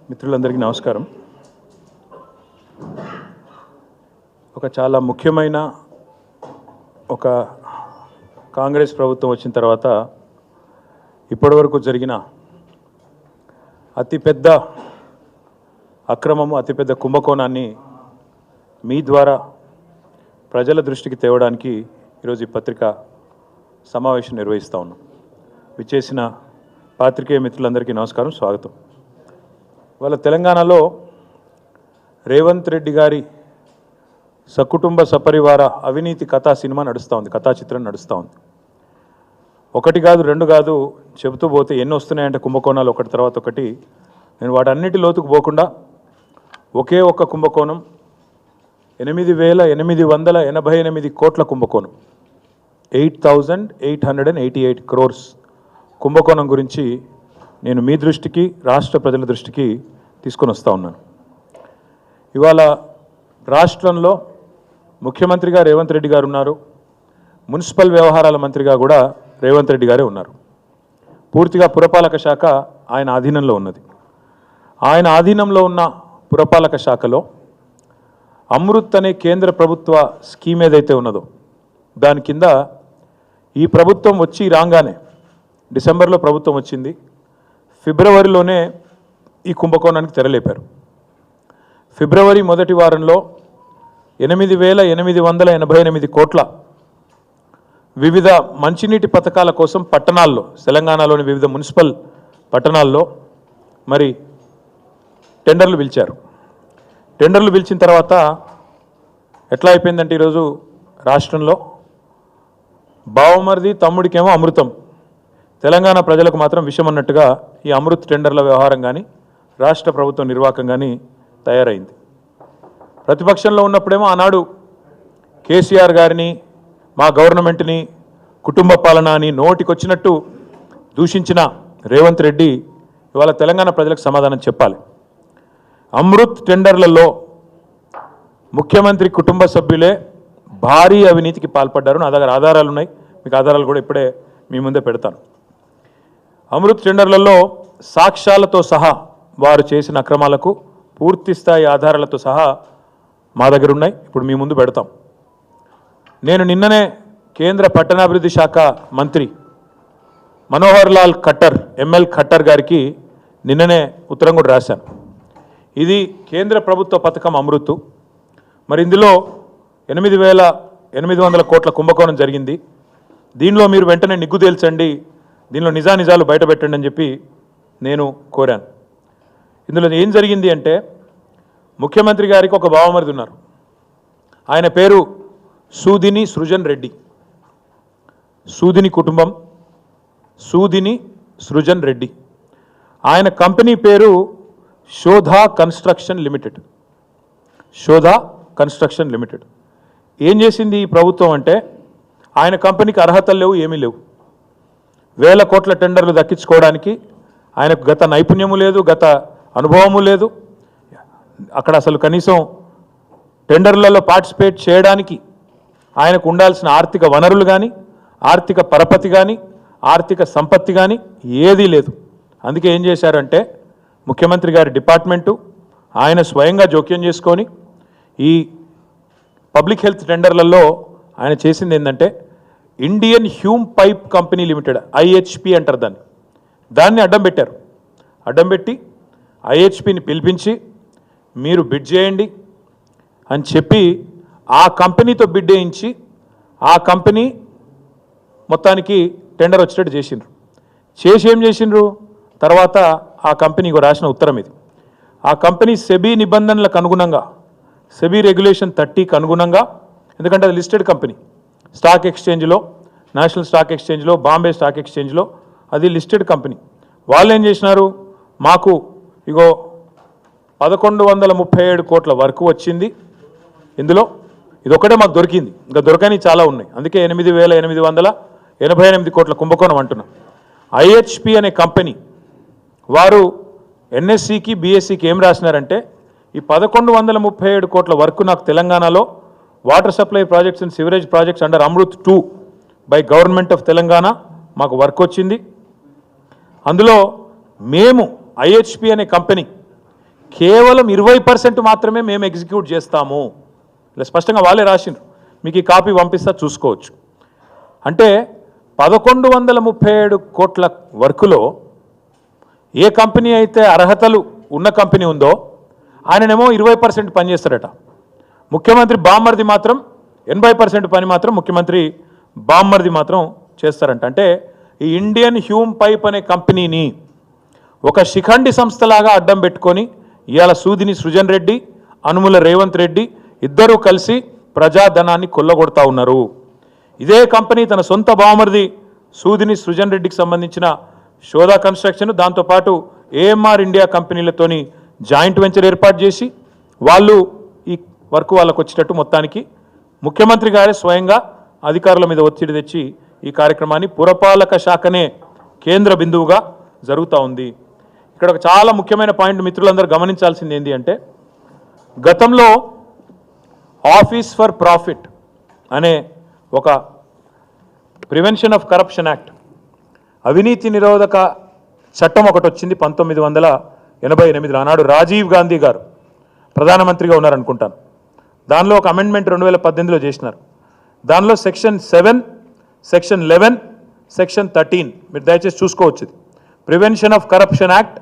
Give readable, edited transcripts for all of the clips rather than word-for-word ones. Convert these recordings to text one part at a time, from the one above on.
మిత్రులందరికీ నమస్కారం. ఒక చాలా ముఖ్యమైన ఒక కాంగ్రెస్ ప్రభుత్వం వచ్చిన తర్వాత ఇప్పటివరకు జరిగిన అతిపెద్ద అక్రమము, అతిపెద్ద కుంభకోణాన్ని మీ ద్వారా ప్రజల దృష్టికి తేవడానికి ఈరోజు ఈ పత్రికా సమావేశం నిర్వహిస్తూ ఉన్నాం. విచ్చేసిన పాత్రికేయ మిత్రులందరికీ నమస్కారం, స్వాగతం. వాళ్ళ తెలంగాణలో రేవంత్ రెడ్డి గారి సకుటుంబ సపరివార అవినీతి కథా సినిమా నడుస్తూ ఉంది, కథా చిత్రం నడుస్తూ ఉంది. ఒకటి కాదు, రెండు కాదు, చెబుతూ పోతే ఎన్ని వస్తున్నాయంటే కుంభకోణాలు ఒకటి తర్వాత ఒకటి. నేను వాటన్నిటి లోతుకు పోకుండా ఒకే ఒక్క కుంభకోణం 8,888 కోట్ల కుంభకోణం, 8,888 crores కుంభకోణం గురించి నేను మీ దృష్టికి, రాష్ట్ర ప్రజల దృష్టికి తీసుకొని వస్తూ ఉన్నాను. ఇవాళ రాష్ట్రంలో ముఖ్యమంత్రిగా రేవంత్ రెడ్డి గారు ఉన్నారు, మున్సిపల్ వ్యవహారాల మంత్రిగా కూడా రేవంత్ రెడ్డి గారే ఉన్నారు. పూర్తిగా పురపాలక శాఖ ఆయన ఆధీనంలో ఉన్నది. ఆయన ఆధీనంలో ఉన్న పురపాలక శాఖలో అమృత్ అనే కేంద్ర ప్రభుత్వ స్కీమ్ ఏదైతే ఉన్నదో దాని కింద ఈ ప్రభుత్వం వచ్చి రాగానే, డిసెంబర్లో ప్రభుత్వం వచ్చింది, ఫిబ్రవరిలోనే ఈ కుంభకోణానికి తెరలేపారు. ఫిబ్రవరి మొదటి వారంలో 8,888 కోట్ల వివిధ మంచినీటి పథకాల కోసం పట్టణాల్లో, తెలంగాణలోని వివిధ మున్సిపల్ పట్టణాల్లో మరి టెండర్లు పిలిచారు. టెండర్లు పిలిచిన తర్వాత ఎట్లా అయిపోయిందంటే ఈరోజు రాష్ట్రంలో బావమరిది తమ్ముడికేమో అమృతం, తెలంగాణ ప్రజలకు మాత్రం విషం అన్నట్టుగా ఈ అమృత్ టెండర్ల వ్యవహారం కానీ రాష్ట్ర ప్రభుత్వ నిర్వాహకం కానీ తయారైంది. ప్రతిపక్షంలో ఉన్నప్పుడేమో ఆనాడు కేసీఆర్ గారిని, మా గవర్నమెంట్ని కుటుంబ పాలన అని నోటికొచ్చినట్టు దూషించిన రేవంత్ రెడ్డి ఇవాళ తెలంగాణ ప్రజలకు సమాధానం చెప్పాలి. అమృత్ టెండర్లలో ముఖ్యమంత్రి కుటుంబ సభ్యులే భారీ అవినీతికి పాల్పడ్డారు. నా దగ్గర ఆధారాలు ఉన్నాయి, మీకు ఆధారాలు కూడా ఇప్పుడే మీ ముందే పెడతాను. అమృత్ టెండర్లలో సాక్ష్యాలతో సహా వారు చేసిన అక్రమాలకు పూర్తి స్థాయి ఆధారాలతో సహా మా దగ్గర ఉన్నాయి, ఇప్పుడు మీ ముందు పెడతాం. నేను నిన్ననే కేంద్ర పట్టణాభివృద్ధి శాఖ మంత్రి మనోహర్ లాల్ ఖట్టర్, ఎంఎల్ ఖట్టర్ గారికి నిన్ననే ఉత్తరం కూడా రాశాను. ఇది కేంద్ర ప్రభుత్వ పథకం అమృత్. మరి ఇందులో 8,800 కోట్ల కుంభకోణం జరిగింది. దీనిలో మీరు వెంటనే నిగ్గు తేల్చండి, దీనిలో నిజానిజాలు బయటపెట్టండి అని చెప్పి నేను కోరాను. ఇందులో ఏం జరిగింది అంటే, ముఖ్యమంత్రి గారికి ఒక బావమరిది ఉన్నారు, ఆయన పేరు సూదిని సృజన్ రెడ్డి. సూదిని కుటుంబం, సూదిని సృజన్ రెడ్డి. ఆయన కంపెనీ పేరు Shodha construction limited. Shodha construction limited. ఏం చేసింది ఈ ప్రభుత్వం అంటే, ఆయన కంపెనీకి అర్హతలు లేవు, ఏమీ లేవు. 1,000 కోట్ల టెండర్లు దక్కించుకోవడానికి ఆయనకు గత నైపుణ్యము లేదు, గత అనుభవము లేదు. అక్కడ అసలు కనీసం టెండర్లలో పార్టిసిపేట్ చేయడానికి ఆయనకు ఉండాల్సిన ఆర్థిక వనరులు కానీ, ఆర్థిక పరపతి కానీ, ఆర్థిక సంపత్తి కానీ ఏదీ లేదు. అందుకే ఏం చేశారంటే, ముఖ్యమంత్రి గారి డిపార్ట్మెంటు ఆయన స్వయంగా జోక్యం చేసుకొని ఈ పబ్లిక్ హెల్త్ టెండర్లలో ఆయన చేసింది ఏంటంటే, Indian Hume pipe company limited, IHP అంటారు దాన్ని అడ్డం పెట్టారు. అడ్డం పెట్టి ఐహెచ్పిని పిలిపించి మీరు బిడ్ చేయండి అని చెప్పి ఆ కంపెనీతో బిడ్ వేయించి ఆ కంపెనీ మొత్తానికి టెండర్ వచ్చేటట్టు చేసిండ్రు. చేసి ఏం చేసిండ్రు తర్వాత ఆ కంపెనీకి రాసిన ఉత్తరం ఇది. ఆ కంపెనీ సెబీ నిబంధనలకు అనుగుణంగా, సెబీ రెగ్యులేషన్ 30కి అనుగుణంగా, ఎందుకంటే అది లిస్టెడ్ కంపెనీ, స్టాక్ ఎక్స్చేంజ్లో, నేషనల్ స్టాక్ ఎక్స్చేంజ్లో, బాంబే స్టాక్ ఎక్స్చేంజ్లో అది లిస్టెడ్ కంపెనీ. వాళ్ళు ఏం చేసినారు, మాకు ఇగో 1,137 కోట్ల వర్క్ వచ్చింది, ఇందులో ఇదొక్కటే మాకు దొరికింది, ఇంకా దొరకని చాలా ఉన్నాయి, అందుకే 8,888 కోట్ల కుంభకోణం అంటున్నాం. ఐహెచ్పి అనే కంపెనీ వారు ఎన్ఎస్సికి, బిఎస్సికి ఏం రాసినారంటే, ఈ 1,137 కోట్ల వర్క్ నాకు తెలంగాణలో water supply projects and sewerage projects under Amrit 2 by government of Telangana మాకు వర్క్ వచ్చింది. అందులో మేము ఐహెచ్పి అనే కంపెనీ కేవలం 20% మాత్రమే మేము ఎగ్జిక్యూట్ చేస్తాము. ఇలా స్పష్టంగా వాళ్ళే రాసిండ్రు. మీకు ఈ కాపీ పంపిస్తా, చూసుకోవచ్చు. అంటే 1137 కోట్ల వర్కులో ఏ కంపెనీ అయితే అర్హతలు ఉన్న కంపెనీ ఉందో ఆయననేమో 20% పనిచేస్తారట. ముఖ్యమంత్రి బామ్మర్ది మాత్రం 80% పని మాత్రం ముఖ్యమంత్రి బామ్మర్ది మాత్రం చేస్తారంట. అంటే ఈ ఇండియన్ హ్యూమ్ పైప్ అనే కంపెనీని ఒక శిఖండి సంస్థలాగా అడ్డం పెట్టుకొని ఇవాళ సూదిని సృజన్ రెడ్డి, అనుముల రేవంత్ రెడ్డి ఇద్దరూ కలిసి ప్రజాధనాన్ని కొల్లగొడతా ఉన్నారు. ఇదే కంపెనీ తన సొంత బావమరిది సూదిని సృజన్ రెడ్డికి సంబంధించిన శోధా కన్స్ట్రక్షన్, దాంతోపాటు ఏఎంఆర్ ఇండియా కంపెనీలతోని జాయింట్ వెంచర్ ఏర్పాటు చేసి వాళ్ళు ఈ వర్క్ వాళ్ళకు వచ్చేటట్టు మొత్తానికి ముఖ్యమంత్రి గారే స్వయంగా అధికారుల మీద ఒత్తిడి తెచ్చి ఈ కార్యక్రమాన్ని పురపాలక శాఖనే కేంద్ర బిందువుగా జరుగుతూ ఉంది. ఇక్కడ ఒక చాలా ముఖ్యమైన పాయింట్ మిత్రులందరూ గమనించాల్సింది ఏంటి అంటే, గతంలో ఆఫీస్ ఫర్ ప్రాఫిట్ అనే ఒక ప్రివెన్షన్ ఆఫ్ కరప్షన్ యాక్ట్, అవినీతి నిరోధక చట్టం ఒకటి వచ్చింది 1988. ఆనాడు రాజీవ్ గాంధీ గారు ప్రధానమంత్రిగా ఉన్నారనుకుంటాను. దానిలో ఒక అమెండ్మెంట్ 2018లో చేసినారు. దానిలో సెక్షన్ 7, సెక్షన్ 11, సెక్షన్ 13 మీరు దయచేసి చూసుకోవచ్చు. ప్రివెన్షన్ ఆఫ్ కరప్షన్ యాక్ట్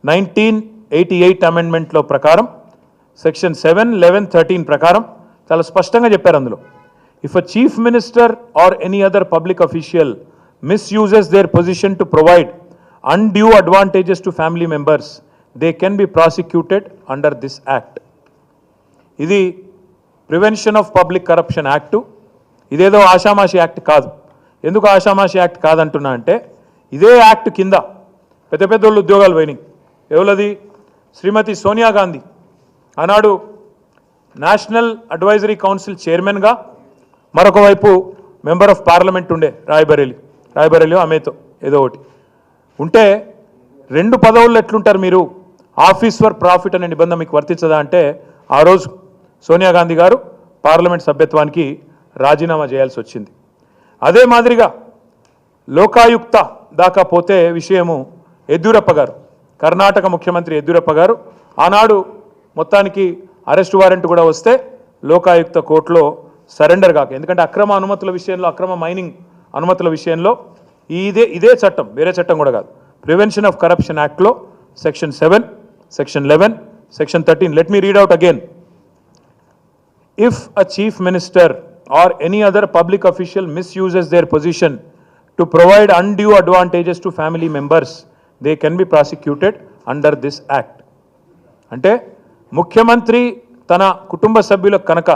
1988 అమెండ్మెంట్లో ప్రకారం సెక్షన్ 7, 11, 13 ప్రకారం చాలా స్పష్టంగా చెప్పారు అందులో, if a chief minister or any other public official misuses their position to provide undue advantages to family members, they can be prosecuted under this act. ఇది prevention of public corruption act. ఇదేదో ఆషామాషి act కాదు. ఎందుకు ఆషామాషి act కాదంటున్నా అంటే, ఇదే act కింద పెద్ద పెద్ద వాళ్ళు ఉద్యోగాలు పోయినాయి. ఎవరది? శ్రీమతి సోనియా గాంధీ ఆనాడు నేషనల్ అడ్వైజరీ కౌన్సిల్ చైర్మన్గా, మరొక వైపు మెంబర్ ఆఫ్ పార్లమెంట్ ఉండే రాయ్బరేలీ ఆమెతో ఏదో ఒకటి ఉంటే, 2 పదవుల్లో ఎట్లుంటారు మీరు? ఆఫీస్ ఫర్ ప్రాఫిట్ అనే నిబంధన మీకు వర్తించదా అంటే, ఆ రోజు సోనియా గాంధీ గారు పార్లమెంట్ సభ్యత్వానికి రాజీనామా చేయాల్సి వచ్చింది. అదే మాదిరిగా లోకాయుక్త దాకా పోతే విషయము యడ్యూరప్ప గారు, కర్ణాటక ముఖ్యమంత్రి యడ్యూరప్ప గారు ఆనాడు మొత్తానికి అరెస్ట్ వారెంట్ కూడా వస్తే లోకాయుక్త కోర్టులో సరెండర్ కాక, ఎందుకంటే అక్రమ అనుమతుల విషయంలో, అక్రమ మైనింగ్ అనుమతుల విషయంలో ఇదే చట్టం, వేరే చట్టం కూడా కాదు, ప్రివెన్షన్ ఆఫ్ కరప్షన్ యాక్ట్లో section 7, section 11, section 13. Let me read out again. If a chief minister or any other public official misuses there position to provide undue advantages to family members, they can be prosecuted under this act. అంటే ముఖ్యమంత్రి తన కుటుంబ సభ్యులకు కనుక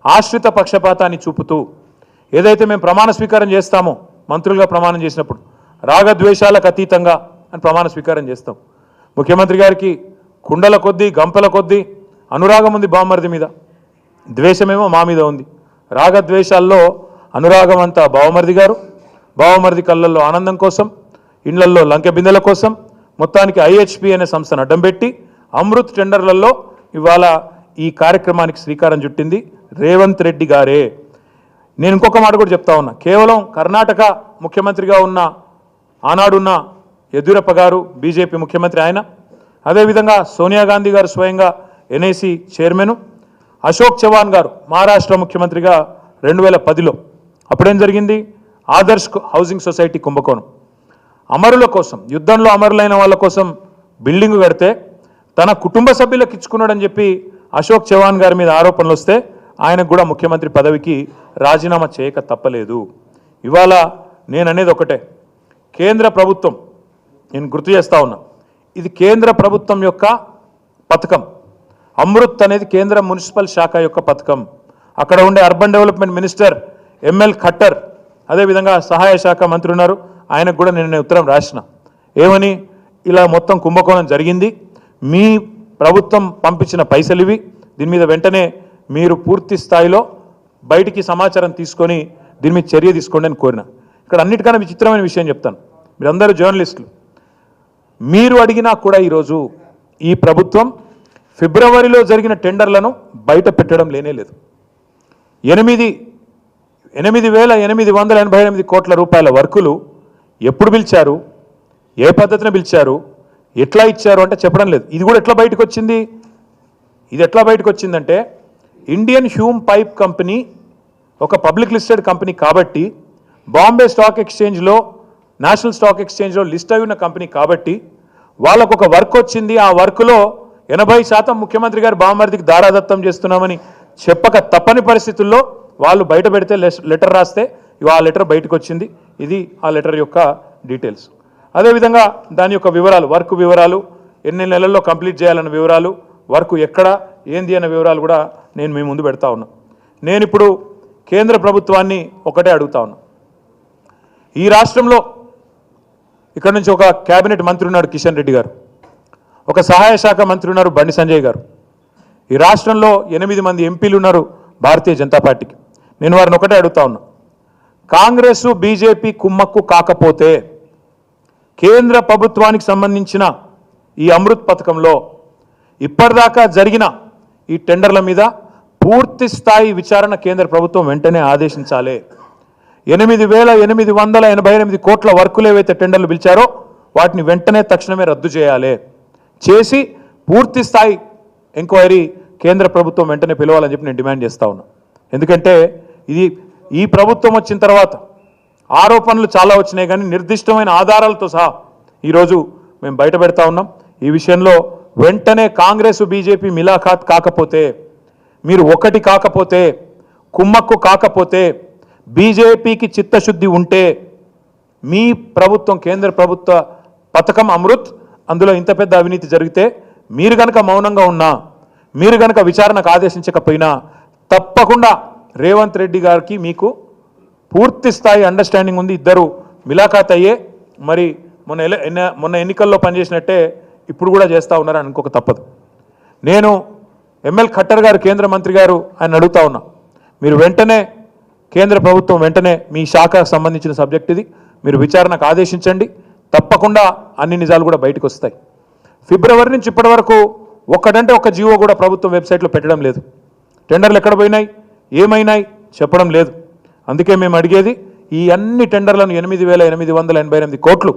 ఆశ్రిత పక్షపాతాన్ని చూపుతూ, ఏదైతే మేము ప్రమాణ స్వీకారం చేస్తామో మంత్రులుగా ప్రమాణం చేసినప్పుడు రాగద్వేషాలకు అతీతంగా అని ప్రమాణ స్వీకారం చేస్తాం. ముఖ్యమంత్రి గారికి కుండల కొద్దీ గంపల కొద్దీ అనురాగం ఉంది బావమరిది మీద, ద్వేషమేమో మా మీద ఉంది. రాగద్వేషాల్లో అనురాగం అంతా బావమరిది గారు, బావమరిది కళ్ళల్లో ఆనందం కోసం, ఇండ్లల్లో లంకె బిందెల కోసం మొత్తానికి ఐహెచ్పి అనే సంస్థను అడ్డం పెట్టి అమృత్ టెండర్లలో ఇవాళ ఈ కార్యక్రమానికి శ్రీకారం చుట్టింది రేవంత్ రెడ్డి గారే. నేను ఇంకొక మాట కూడా చెప్తా ఉన్నా, కేవలం కర్ణాటక ముఖ్యమంత్రిగా ఉన్న ఆనాడున్న యడ్యూరప్ప గారు బీజేపీ ముఖ్యమంత్రి ఆయన, అదేవిధంగా సోనియా గాంధీ గారు స్వయంగా ఎన్ఐసి చైర్మను, అశోక్ చవాన్ గారు మహారాష్ట్ర ముఖ్యమంత్రిగా 2010లో అప్పుడేం జరిగింది? ఆదర్శ్ హౌసింగ్ సొసైటీ కుంభకోణం. అమరుల కోసం, యుద్ధంలో అమరులైన వాళ్ళ కోసం బిల్డింగ్ కడితే తన కుటుంబ సభ్యులకు ఇచ్చుకున్నాడని చెప్పి అశోక్ చవాన్ గారి మీద ఆరోపణలు వస్తే ఆయనకు కూడా ముఖ్యమంత్రి పదవికి రాజీనామా చేయక తప్పలేదు. ఇవాళ నేను అనేది ఒకటే, కేంద్ర ప్రభుత్వం, నేను గుర్తు చేస్తా ఉన్నా, ఇది కేంద్ర ప్రభుత్వం యొక్క పథకం. అమృత్ అనేది కేంద్ర మున్సిపల్ శాఖ యొక్క పథకం. అక్కడ ఉండే urban development minister ML Khattar, అదేవిధంగా సహాయ శాఖ మంత్రి ఉన్నారు, ఆయనకు కూడా నేను ఉత్తరం రాసిన, ఏమని, ఇలా మొత్తం కుంభకోణం జరిగింది, మీ ప్రభుత్వం పంపించిన పైసలు ఇవి, దీని మీద వెంటనే మీరు పూర్తి స్థాయిలో బయటికి సమాచారం తీసుకొని దీని మీద చర్య తీసుకోండి అని కోరిన. ఇక్కడ అన్నిటికన్నా విచిత్రమైన విషయం చెప్తాను, మీరందరూ జర్నలిస్టులు, మీరు అడిగినా కూడా ఈరోజు ఈ ప్రభుత్వం ఫిబ్రవరిలో జరిగిన టెండర్లను బయట పెట్టడం లేదు. 8,888 కోట్ల రూపాయల వర్కులు ఎప్పుడు పిలిచారు, ఏ పద్ధతిన పిలిచారు, ఎట్లా ఇచ్చారు అంటే చెప్పడం లేదు. ఇది కూడా ఎట్లా బయటకు వచ్చింది? ఇది ఎట్లా బయటకు వచ్చిందంటే ఇండియన్ హ్యూమ్ పైప్ కంపెనీ ఒక పబ్లిక్ లిస్టెడ్ కంపెనీ కాబట్టి, బాంబే స్టాక్ ఎక్స్చేంజ్లో, నేషనల్ స్టాక్ ఎక్స్చేంజ్లో లిస్ట్ అయి ఉన్న కంపెనీ కాబట్టి వాళ్ళకు ఒక వర్క్ వచ్చింది. ఆ వర్క్లో 80% ముఖ్యమంత్రి గారు బావమరిదికి దారాదత్తం చేస్తున్నామని చెప్పక తప్పని పరిస్థితుల్లో వాళ్ళు బయట పెడితే లెటర్ రాస్తే ఆ లెటర్ బయటకు వచ్చింది. ఇది ఆ లెటర్ యొక్క డీటెయిల్స్. అదేవిధంగా దాని యొక్క వివరాలు, వర్క్ వివరాలు, ఎన్ని నెలల్లో కంప్లీట్ చేయాలన్న వివరాలు, వర్క్ ఎక్కడ ఏంది అన్న వివరాలు కూడా నేను మీ ముందు పెడతా ఉన్నా. నేను ఇప్పుడు కేంద్ర ప్రభుత్వాన్ని ఒకటే అడుగుతా ఉన్నా. ఈ రాష్ట్రంలో ఇక్కడ నుంచి ఒక కేబినెట్ మంత్రి ఉన్నాడు కిషన్ రెడ్డి గారు, ఒక సహాయ శాఖ మంత్రి ఉన్నారు బండి సంజయ్ గారు. ఈ రాష్ట్రంలో 8 మంది ఎంపీలు ఉన్నారు భారతీయ జనతా పార్టీకి. నేను వారిని ఒకటే అడుగుతా ఉన్నా, కాంగ్రెస్ బీజేపీ కుమ్మక్కు కాకపోతే కేంద్ర ప్రభుత్వానికి సంబంధించిన ఈ అమృత్ పథకంలో ఇప్పటిదాకా జరిగిన ఈ టెండర్ల మీద పూర్తి స్థాయి విచారణ కేంద్ర ప్రభుత్వం వెంటనే ఆదేశించాలి. 8,888 కోట్ల వర్కులు ఏవైతే టెండర్లు పిలిచారో వాటిని వెంటనే తక్షణమే రద్దు చేయాలి. చేసి పూర్తి స్థాయి ఎంక్వైరీ కేంద్ర ప్రభుత్వం వెంటనే పిలవాలని చెప్పి నేను డిమాండ్ చేస్తా ఉన్నా. ఎందుకంటే ఈ ప్రభుత్వం వచ్చిన తర్వాత ఆరోపణలు చాలా వచ్చినాయి, కానీ నిర్దిష్టమైన ఆధారాలతో సహా ఈరోజు మేము బయట పెడతా ఉన్నాం. ఈ విషయంలో వెంటనే కాంగ్రెస్ బీజేపీ మిలాఖాత్ కాకపోతే, మీరు ఒకటి కాకపోతే, కుమ్మక్కు కాకపోతే, బీజేపీకి చిత్తశుద్ధి ఉంటే మీ ప్రభుత్వం, కేంద్ర ప్రభుత్వ పథకం అమృత్, అందులో ఇంత పెద్ద అవినీతి జరిగితే మీరు కనుక మౌనంగా ఉన్నా, మీరు కనుక విచారణకు ఆదేశించకపోయినా తప్పకుండా రేవంత్ రెడ్డి గారికి మీకు పూర్తి స్థాయి అండర్స్టాండింగ్ ఉంది. ఇద్దరు మిలాఖాత్ అయ్యే మరి మొన్న ఎన్నికల్లో పనిచేసినట్టే ఇప్పుడు కూడా చేస్తూ ఉన్నారని అనుకోక తప్పదు. నేను ఎంఎల్ ఖట్టర్ గారు, కేంద్ర మంత్రి గారు, ఆయన అడుగుతా ఉన్నా, మీరు వెంటనే కేంద్ర ప్రభుత్వం వెంటనే మీ శాఖకు సంబంధించిన సబ్జెక్ట్ ఇది, మీరు విచారణకు ఆదేశించండి. తప్పకుండా అన్ని నిజాలు కూడా బయటకు వస్తాయి. ఫిబ్రవరి నుంచి ఇప్పటి వరకు ఒక్కడంటే ఒక జీవో కూడా ప్రభుత్వం వెబ్సైట్లో పెట్టడం లేదు. టెండర్లు ఎక్కడ పోయినాయి, ఏమైనాయి చెప్పడం లేదు. అందుకే మేము అడిగేది, ఈ అన్ని టెండర్లను 8,888 కోట్లు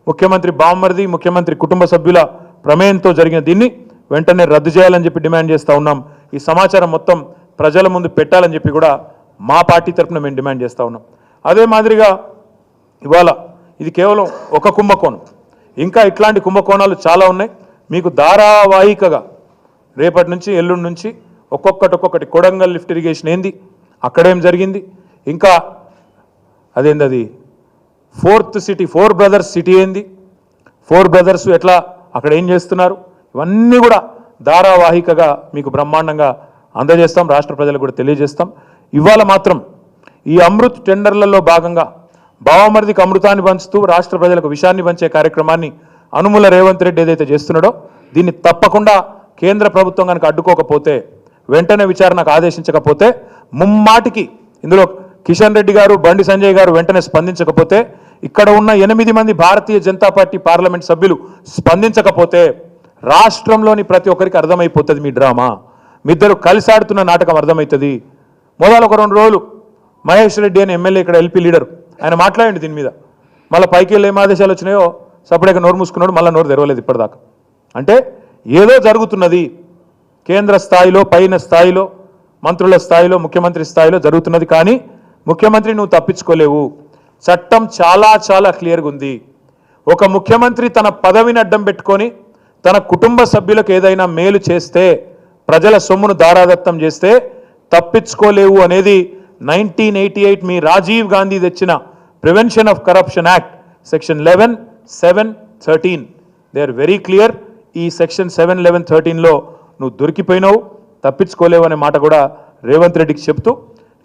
ముఖ్యమంత్రి బావమరిది, ముఖ్యమంత్రి కుటుంబ సభ్యుల ప్రమేయంతో జరిగిన దీన్ని వెంటనే రద్దు చేయాలని చెప్పి డిమాండ్ చేస్తూ ఉన్నాం. ఈ సమాచారం మొత్తం ప్రజల ముందు పెట్టాలని చెప్పి కూడా మా పార్టీ తరఫున మేము డిమాండ్ చేస్తూ ఉన్నాం. అదే మాదిరిగా ఇవాళ ఇది కేవలం ఒక కుంభకోణం, ఇంకా ఇట్లాంటి కుంభకోణాలు చాలా ఉన్నాయి. మీకు ధారావాహికగా రేపటి నుంచి ఎల్లుండి నుంచి ఒక్కొక్కటి కొడంగల్ లిఫ్ట్ ఇరిగేషన్ ఏంది, అక్కడేం జరిగింది, ఇంకా అదేంది అది ఫోర్త్ సిటీ, 4 బ్రదర్స్ సిటీ ఏంది, 4 బ్రదర్స్ ఎట్లా అక్కడ ఏం చేస్తున్నారు, ఇవన్నీ కూడా ధారావాహికగా మీకు బ్రహ్మాండంగా అందజేస్తాం, రాష్ట్ర ప్రజలకు కూడా తెలియజేస్తాం. ఇవాళ మాత్రం ఈ అమృత్ టెండర్లలో భాగంగా బావమరిదికి అమృతాన్ని పంచుతూ రాష్ట్ర ప్రజలకు విషయాన్ని పంచే కార్యక్రమాన్ని అనుముల రేవంత్ రెడ్డి ఏదైతే చేస్తున్నాడో దీన్ని తప్పకుండా కేంద్ర ప్రభుత్వం కనుక అడ్డుకోకపోతే, వెంటనే విచారణకు ఆదేశించకపోతే, ముమ్మాటికి ఇందులో కిషన్ రెడ్డి గారు, బండి సంజయ్ గారు వెంటనే స్పందించకపోతే, ఇక్కడ ఉన్న 8 మంది భారతీయ జనతా పార్టీ పార్లమెంట్ సభ్యులు స్పందించకపోతే రాష్ట్రంలోని ప్రతి ఒక్కరికి అర్థమైపోతుంది మీ డ్రామా, మీ ఇద్దరు కలిసి ఆడుతున్న నాటకం అర్థమవుతుంది. మొదలు ఒక 2 రోజులు మహేష్ రెడ్డి అని ఎమ్మెల్యే, ఇక్కడ ఎల్పీ లీడర్, ఆయన మాట్లాడండి దీని మీద. మళ్ళీ పైకి వెళ్ళి ఏం ఆదేశాలు వచ్చినాయో సపరేట్గా నోరు మూసుకున్నాడు, మళ్ళీ నోరు తెరవలేదు ఇప్పటిదాకా. అంటే ఏదో జరుగుతున్నది కేంద్ర స్థాయిలో, పైన స్థాయిలో, మంత్రుల స్థాయిలో, ముఖ్యమంత్రి స్థాయిలో జరుగుతున్నది. కానీ ముఖ్యమంత్రి నువ్వు తప్పించుకోలేవు. చట్టం చాలా చాలా క్లియర్గా ఉంది. ఒక ముఖ్యమంత్రి తన పదవిని అడ్డం పెట్టుకొని తన కుటుంబ సభ్యులకు ఏదైనా మేలు చేస్తే, ప్రజల సొమ్మును దారాదత్తం చేస్తే తప్పించుకోలేవు అనేది 1988 మీ రాజీవ్ గాంధీ తెచ్చిన prevention of corruption act section 11, 7, 13 they are very clear. ఈ సెక్షన్ 7, 11, 13లో నువ్వు దొరికిపోయినావు, తప్పించుకోలేవు అనే మాట కూడా రేవంత్ రెడ్డికి చెప్తూ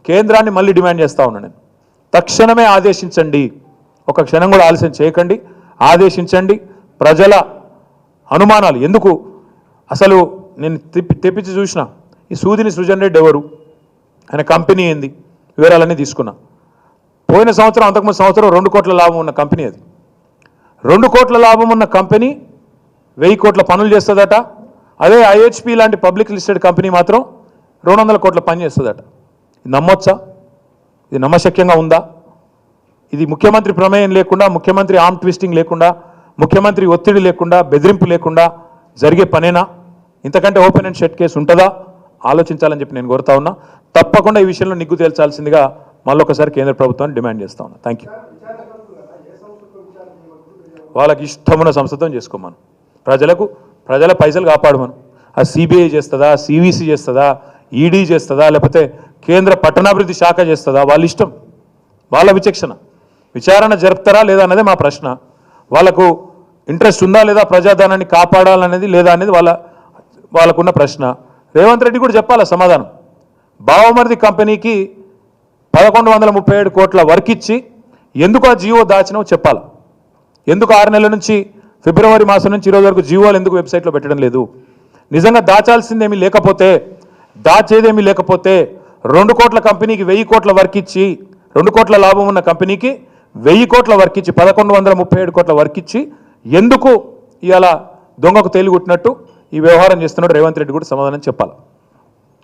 కేంద్రాన్ని మళ్ళీ డిమాండ్ చేస్తా ఉన్నాను నేను, తక్షణమే ఆదేశించండి, ఒక క్షణం కూడా ఆలస్యం చేయకండి, ఆదేశించండి. ప్రజల అనుమానాలు ఎందుకు, అసలు నేను తెప్పించి చూసిన ఈ సూదిని సృజన్ రెడ్డి ఎవరు, ఆయన కంపెనీ ఏంది, వివరాలన్నీ తీసుకున్నా. పోయిన సంవత్సరం, అంతకుముందు సంవత్సరం 2 కోట్ల లాభం ఉన్న కంపెనీ అది. 2 కోట్ల లాభం ఉన్న కంపెనీ 1000 కోట్ల పనులు చేస్తుందట. అదే ఐహెచ్పి లాంటి పబ్లిక్ లిస్టెడ్ కంపెనీ మాత్రం 200 కోట్ల పని చేస్తుందట. ఇది నమ్మొచ్చా? ఇది నమ్మశక్యంగా ఉందా? ఇది ముఖ్యమంత్రి ప్రమేయం లేకుండా, ముఖ్యమంత్రి ఆర్మ్ ట్విస్టింగ్ లేకుండా, ముఖ్యమంత్రి ఒత్తిడి లేకుండా బెదిరింపు లేకుండా జరిగే పనేనా? ఇంతకంటే ఓపెన్ అండ్ షట్ కేసు ఉంటుందా? ఆలోచించాలని చెప్పి నేను కోరుతా ఉన్నా. తప్పకుండా ఈ విషయంలో నిగ్గు తేల్చాల్సిందిగా మళ్ళొకసారి కేంద్ర ప్రభుత్వాన్ని డిమాండ్ చేస్తా ఉన్నా. Thank you. వాళ్ళకి ఇష్టమున్న సంస్థతో చేసుకోమను. ప్రజల పైసలు కాపాడమను. ఆ సిబిఐ చేస్తుందా, సివిసి చేస్తుందా, ఈడీ చేస్తుందా, లేకపోతే కేంద్ర పట్టణాభివృద్ధి శాఖ చేస్తుందా, వాళ్ళ ఇష్టం, వాళ్ళ విచారణ జరుపుతారా లేదా అన్నదే మా ప్రశ్న. వాళ్ళకు ఇంట్రెస్ట్ ఉందా లేదా ప్రజాధనాన్ని కాపాడాలనేది లేదా అనేది వాళ్ళకున్న ప్రశ్న. రేవంత్ రెడ్డి కూడా చెప్పాలా సమాధానం. బావమరిది కంపెనీకి 1137 కోట్ల వర్క్ ఇచ్చి ఎందుకు ఆ జీవో దాచినో చెప్పాలి. ఎందుకు 6 నెలల నుంచి ఫిబ్రవరి మాసం నుంచి ఈరోజు వరకు జీవోలు ఎందుకు వెబ్సైట్లో పెట్టడం లేదు? నిజంగా దాచాల్సిందేమీ లేకపోతే, దాచేదేమీ లేకపోతే 2 కోట్ల కంపెనీకి 1000 కోట్ల వర్క్ ఇచ్చి, 2 కోట్ల లాభం ఉన్న కంపెనీకి 1000 కోట్ల వర్క్ ఇచ్చి 1137 కోట్ల వర్క్ ఇచ్చి ఎందుకు ఇలా దొంగకు తేలిగుట్టినట్టు ఈ వ్యవహారం చేస్తున్నాడు రేవంత్ రెడ్డి కూడా సమాధానం చెప్పాలి.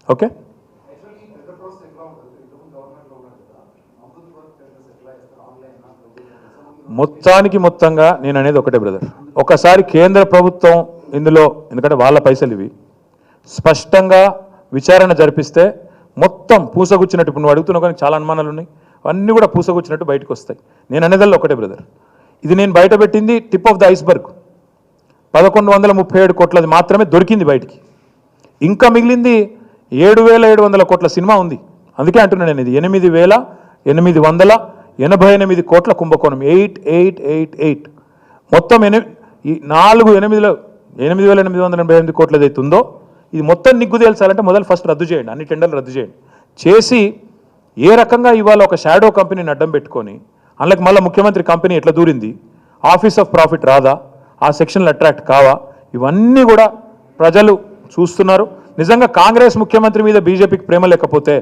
ఓకే, మొత్తంగా నేను అనేది ఒకటే బ్రదర్, ఒకసారి కేంద్ర ప్రభుత్వం ఇందులో, ఎందుకంటే వాళ్ళ పైసలు ఇవి, స్పష్టంగా విచారణ జరిపిస్తే మొత్తం పూసగుచ్చినట్టు, ఇప్పుడు నువ్వు అడుగుతున్నా కానీ చాలా అనుమానాలు ఉన్నాయి, అన్నీ కూడా పూసగుచ్చినట్టు బయటకు వస్తాయి. నేను అనేదల్లో ఒకటే బ్రదర్, ఇది నేను బయట పెట్టింది టిప్ ఆఫ్ ద ఐస్బర్గ్. 1137 కోట్లది మాత్రమే దొరికింది బయటికి. ఇంకా మిగిలింది 7700 కోట్ల సినిమా ఉంది. అందుకే అంటున్నాను నేను, ఇది 8888 కోట్ల కుంభకోణం. 8888 మొత్తం 8888 కోట్ల ఏదైతే ఉందో ఇది మొత్తం నిగ్గు తేల్చాలంటే మొదలు ఫస్ట్ రద్దు చేయండి, అన్ని టెండర్లు రద్దు చేయండి. చేసి ఏ రకంగా ఇవాళ ఒక షాడో కంపెనీని అడ్డం పెట్టుకొని అందులోకి మళ్ళీ ముఖ్యమంత్రి కంపెనీ ఎట్లా దూరింది, ఆఫీస్ ఆఫ్ ప్రాఫిట్ రాదా, ఆ సెక్షన్లు అట్రాక్ట్ కావా, ఇవన్నీ కూడా ప్రజలు చూస్తున్నారు. నిజంగా కాంగ్రెస్ ముఖ్యమంత్రి మీద బీజేపీకి ప్రేమ లేకపోతే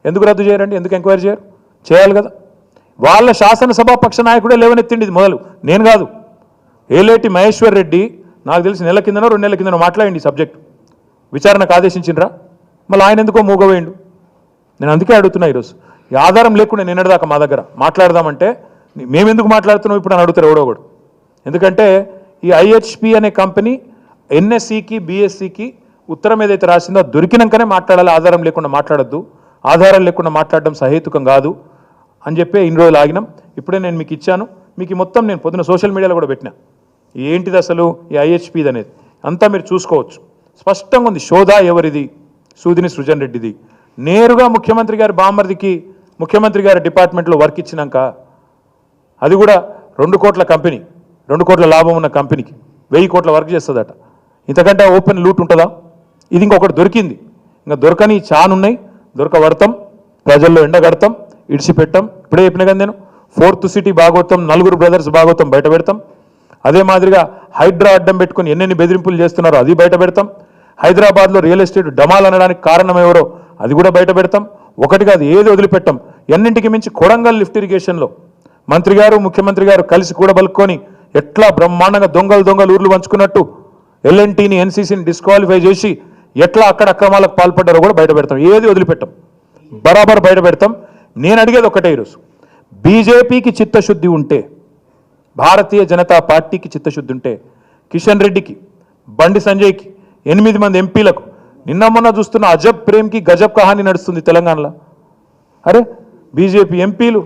ఎందుకు రద్దు చేయరండి? ఎందుకు ఎంక్వైరీ చేయరు? చేయాలి కదా. వాళ్ళ శాసనసభ పక్ష నాయకుడే లేవనెత్తిండి ఇది మొదలు, నేను కాదు. ఏలేటి మహేశ్వర్ రెడ్డి నాకు తెలిసి నెల కిందనో 2 నెలల కిందనో మాట్లాడండి ఈ సబ్జెక్టు. విచారణకు ఆదేశించినరా? మళ్ళీ ఆయన ఎందుకో మూగవేయండు. నేను అందుకే అడుగుతున్నా ఈరోజు, ఈ ఆధారం లేకుండా నిన్నటిదాకా మా దగ్గర మాట్లాడదామంటే మేమెందుకు మాట్లాడుతున్నాం ఇప్పుడు అని అడుగుతారు ఎవడో ఒకడు. ఎందుకంటే ఈ ఐహెచ్పి అనే కంపెనీ ఎన్ఎస్సికి బిఎస్సికి ఉత్తరం ఏదైతే రాసిందో దొరికినాకనే మాట్లాడాలి, ఆధారం లేకుండా మాట్లాడద్దు. ఆధారం లేకుండా మాట్లాడడం సహేతుకం కాదు అని చెప్పి ఇన్ని రోజులు ఆగినాం. ఇప్పుడే నేను మీకు ఇచ్చాను, మీకు మొత్తం నేను పొద్దున సోషల్ మీడియాలో కూడా పెట్టినా ఏంటిది అసలు ఈ ఐహెచ్పిది అనేది అంతా మీరు చూసుకోవచ్చు. స్పష్టంగా ఉంది. శోధ ఎవరిది? సూదిని సృజన్ రెడ్డిది. నేరుగా ముఖ్యమంత్రి గారి బామ్మర్దికి ముఖ్యమంత్రి గారి డిపార్ట్మెంట్లో వర్క్ ఇచ్చినాక, అది కూడా 2 కోట్ల కంపెనీ, 2 కోట్ల లాభం ఉన్న కంపెనీకి 1000 కోట్ల వర్క్ చేస్తుందట. ఇంతకంటే ఓపెన్ లూట్ ఉంటుందా? ఇది ఇంకొకటి దొరికింది. ఇంకా దొరకని చానున్నాయి, దొరకబడతాం, ప్రజల్లో ఎండగడతాం, ఇడిచిపెట్టాం. ఇప్పుడే చెప్పిన కదా నేను, 4th city Bhagavatam, 4 brothers Bhagavatam బయట పెడతాం. అదే మాదిరిగా హైడ్రా అడ్డం పెట్టుకుని ఎన్నెన్ని బెదిరింపులు చేస్తున్నారో అది బయట పెడతాం. హైదరాబాద్లో రియల్ ఎస్టేట్ డమాల్ అనడానికి కారణం ఎవరో అది కూడా బయట పెడతాం. ఒకటి కాదు, ఏది వదిలిపెట్టాం. ఎన్నింటికి మించి కొడంగల్ లిఫ్ట్ ఇరిగేషన్లో మంత్రి గారు ముఖ్యమంత్రి గారు కలిసి కూడా బలుక్కొని ఎట్లా బ్రహ్మాండంగా దొంగలు ఊర్లు పంచుకున్నట్టు ఎల్ఎన్టీని ఎన్సీసీని డిస్క్వాలిఫై చేసి ఎట్లా అక్కడ అక్రమాలకు పాల్పడ్డారో కూడా బయట పెడతాం. ఏది వదిలిపెట్టాం, బరాబర్ బయట పెడతాం. నేను అడిగేది ఒకటే ఈరోజు, బీజేపీకి చిత్తశుద్ధి ఉంటే, భారతీయ జనతా పార్టీకి చిత్తశుద్ధి ఉంటే, కిషన్ రెడ్డికి, బండి సంజయ్కి, 8 మంది ఎంపీలకు నిన్న మొన్న చూస్తున్న అజబ్ ప్రేమ్కి గజబ్ కహాని నడుస్తుంది తెలంగాణలో. అరే బీజేపీ ఎంపీలు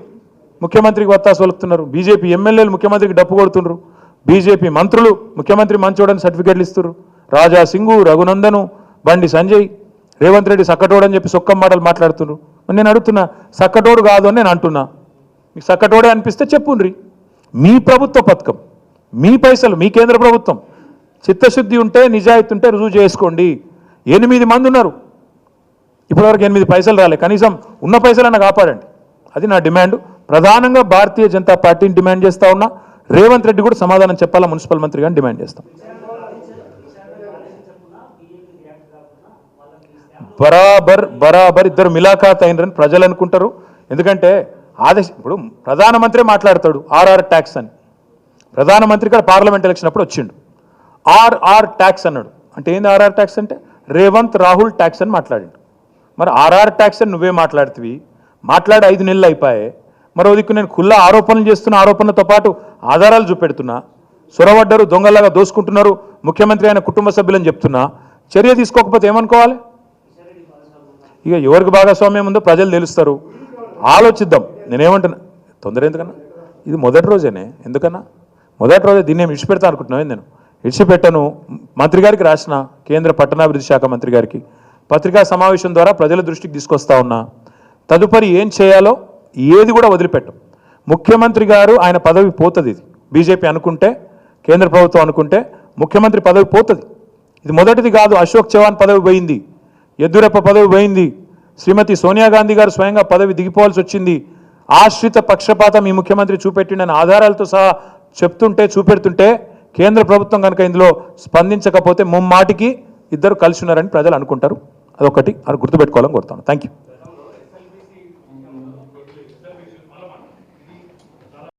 ముఖ్యమంత్రికి వత్తాసు వలుపుతున్నారు, బీజేపీ ఎమ్మెల్యేలు ముఖ్యమంత్రికి డప్పు కొడుతున్నారు, బీజేపీ మంత్రులు ముఖ్యమంత్రి మంచోడని సర్టిఫికేట్లు ఇస్తున్నారు. రాజా సింగు, రఘునందను, బండి సంజయ్, రేవంత్ రెడ్డి సక్కటోడని చెప్పి సొక్కం మాటలు మాట్లాడుతున్నారు. నేను అడుగుతున్నా, సక్కటోడు కాదు అని నేను అంటున్నా. మీకు సక్కటోడే అనిపిస్తే చెప్పుండ్రి. మీ ప్రభుత్వ పథకం, మీ పైసలు, మీ కేంద్ర ప్రభుత్వం, చిత్తశుద్ధి ఉంటే నిజాయితీ ఉంటే రుజువు చేసుకోండి. 8 మంది ఉన్నారు, ఇప్పటివరకు 8 పైసలు రాలే. కనీసం ఉన్న పైసలన్నా కాపాడండి. అది నా డిమాండ్. ప్రధానంగా భారతీయ జనతా పార్టీని డిమాండ్ చేస్తా ఉన్నా. రేవంత్ రెడ్డి కూడా సమాధానం చెప్పాలా మున్సిపల్ మంత్రి గారిని డిమాండ్ చేస్తాం. బరాబర్ ఇద్దరు మిలాఖాత్ అయినరని ప్రజలు అనుకుంటారు. ఎందుకంటే ఇప్పుడు ప్రధానమంత్రి మాట్లాడతాడు ఆర్ఆర్ ట్యాక్స్ అని. ప్రధానమంత్రి కూడా పార్లమెంట్ ఎలక్షన్ అప్పుడు వచ్చిండు, ఆర్ఆర్ ట్యాక్స్ అన్నాడు. అంటే ఏంది ఆర్ఆర్ ట్యాక్స్ అంటే? రేవంత్ రాహుల్ ట్యాక్స్ అని మాట్లాడిండు. మరి ఆర్ఆర్ ట్యాక్స్ అని నువ్వే మాట్లాడుతవి, మాట్లాడి 5 నెలలు అయిపోయాయి. మరో దిక్కు నేను ఖుల్లా ఆరోపణలు చేస్తున్న, ఆరోపణలతో పాటు ఆధారాలు చూపెడుతున్నా. సొరవడ్డరు, దొంగల్లాగా దోసుకుంటున్నారు ముఖ్యమంత్రి అయిన కుటుంబ సభ్యులని చెప్తున్నా, చర్య తీసుకోకపోతే ఏమనుకోవాలి? ఇక ఎవరికి భాగస్వామ్యం ఉందో ప్రజలు తెలుస్తారు, ఆలోచిద్దాం. నేనేమంటున్నా, తొందర ఎందుకన్నా, ఇది మొదటి రోజేనే, ఎందుకన్నా మొదటి రోజే దీన్ని ఏమి విడిచిపెడతా అనుకుంటున్నాను. నేను విడిచిపెట్టను. మంత్రి గారికి రాసిన, కేంద్ర పట్టణాభివృద్ధి శాఖ మంత్రి గారికి పత్రికా సమావేశం ద్వారా ప్రజల దృష్టికి తీసుకొస్తా ఉన్నా. తదుపరి ఏం చేయాలో ఏది కూడా వదిలిపెట్టం. ముఖ్యమంత్రి గారు ఆయన పదవి పోతుంది. ఇది బీజేపీ అనుకుంటే, కేంద్ర ప్రభుత్వం అనుకుంటే ముఖ్యమంత్రి పదవి పోతుంది. ఇది మొదటిది కాదు. అశోక్ చవాన్ పదవి పోయింది, యడ్యూరప్ప పదవి పోయింది, శ్రీమతి సోనియా గాంధీ గారు స్వయంగా పదవి దిగిపోవాల్సి వచ్చింది. ఆశ్రిత పక్షపాతం ఈ ముఖ్యమంత్రి చూపెట్టిండని ఆధారాలతో సహా చెప్తుంటే, చూపెడుతుంటే కేంద్ర ప్రభుత్వం కనుక ఇందులో స్పందించకపోతే ముమ్మాటికి ఇద్దరు కలిసి ఉన్నారని ప్రజలు అనుకుంటారు. అదొకటి అది గుర్తుపెట్టుకోవాలని కోరుతాను. Thank you.